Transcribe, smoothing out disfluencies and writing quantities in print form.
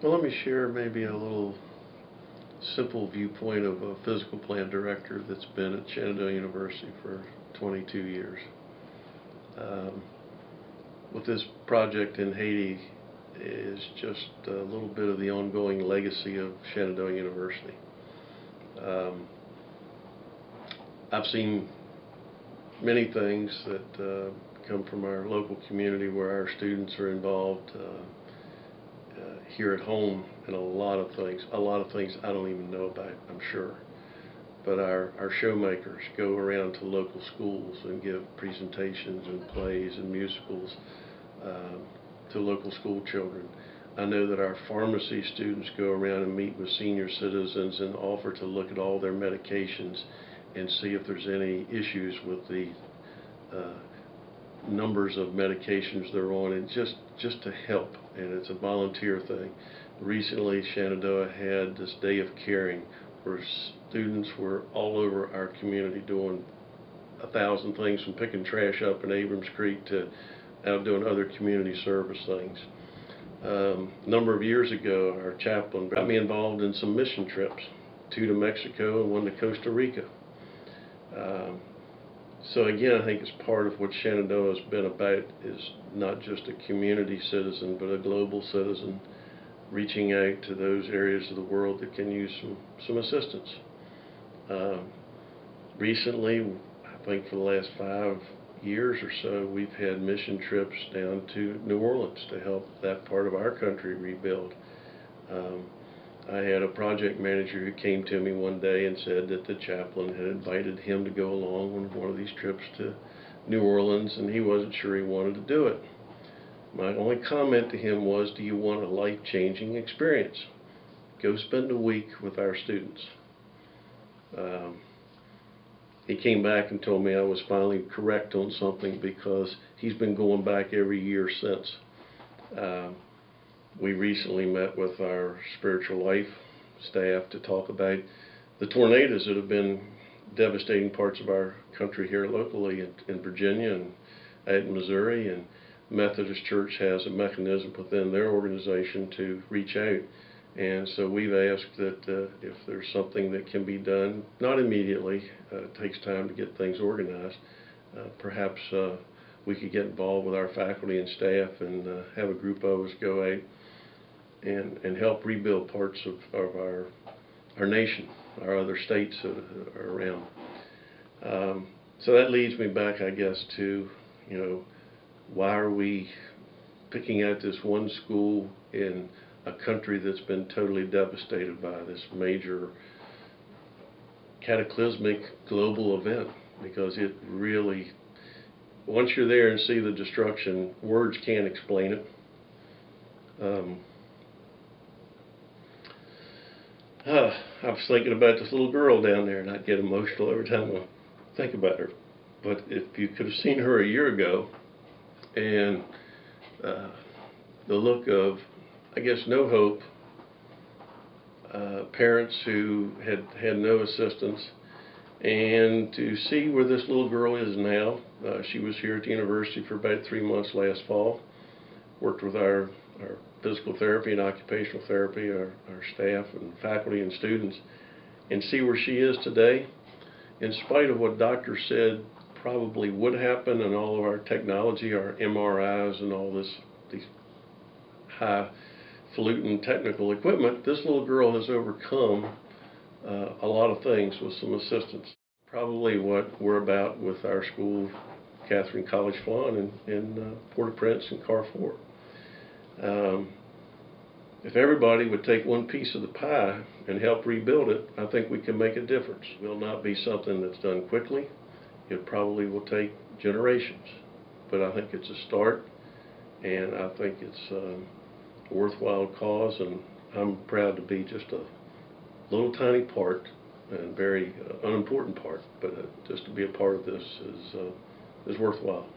Well, let me share maybe a little simple viewpoint of a physical plant director that's been at Shenandoah University for 22 years. Um, with this project in Haiti is just a little bit of the ongoing legacy of Shenandoah University. Um, I've seen many things that come from our local community where our students are involved here at home, and a lot of things I don't even know about, I'm sure. But our showmakers go around to local schools and give presentations and plays and musicals to local school children. I know that our pharmacy students go around and meet with senior citizens and offer to look at all their medications and see if there's any issues with the numbers of medications they're on, and just to help, and it's a volunteer thing. Recently, Shenandoah had this Day of Caring where students were all over our community doing 1,000 things, from picking trash up in Abrams Creek to out doing other community service things. A number of years ago, our chaplain got me involved in some mission trips, 2 to Mexico and 1 to Costa Rica. So again, I think it's part of what Shenandoah has been about, is not just a community citizen, but a global citizen, reaching out to those areas of the world that can use some assistance. Recently, I think for the last 5 years or so, we've had mission trips down to New Orleans to help that part of our country rebuild. I had a project manager who came to me one day and said that the chaplain had invited him to go along on one of these trips to New Orleans, and he wasn't sure he wanted to do it. My only comment to him was, do you want a life-changing experience? Go spend a week with our students. He came back and told me I was finally correct on something, because he's been going back every year since. We recently met with our spiritual life staff to talk about the tornadoes that have been devastating parts of our country here locally in Virginia and in Missouri, and Methodist Church has a mechanism within their organization to reach out. And so we've asked that if there's something that can be done, not immediately, it takes time to get things organized, perhaps we could get involved with our faculty and staff and have a group of us go out and help rebuild parts of our nation, our other states that are around. So that leads me back, I guess, to, why are we picking out this one school in a country that's been totally devastated by this major cataclysmic global event? Because it really, once you're there and see the destruction, words can't explain it. I was thinking about this little girl down there, and I get emotional every time I think about her. But if you could have seen her a year ago, and the look of, I guess, no hope, parents who had no assistance, and to see where this little girl is now. She was here at the university for about 3 months last fall, worked with our physical therapy and occupational therapy, our staff and faculty and students, and see where she is today. In spite of what doctors said probably would happen, and all of our technology, our MRIs and all these highfalutin technical equipment, this little girl has overcome a lot of things with some assistance. Probably what we're about with our school, College Catherine Flon in Port-au-Prince and Carrefour. If everybody would take one piece of the pie and help rebuild it, I think we can make a difference. It will not be something that's done quickly. It probably will take generations, but I think it's a start, and I think it's a worthwhile cause, and I'm proud to be just a little tiny part, and very unimportant part, but just to be a part of this is worthwhile.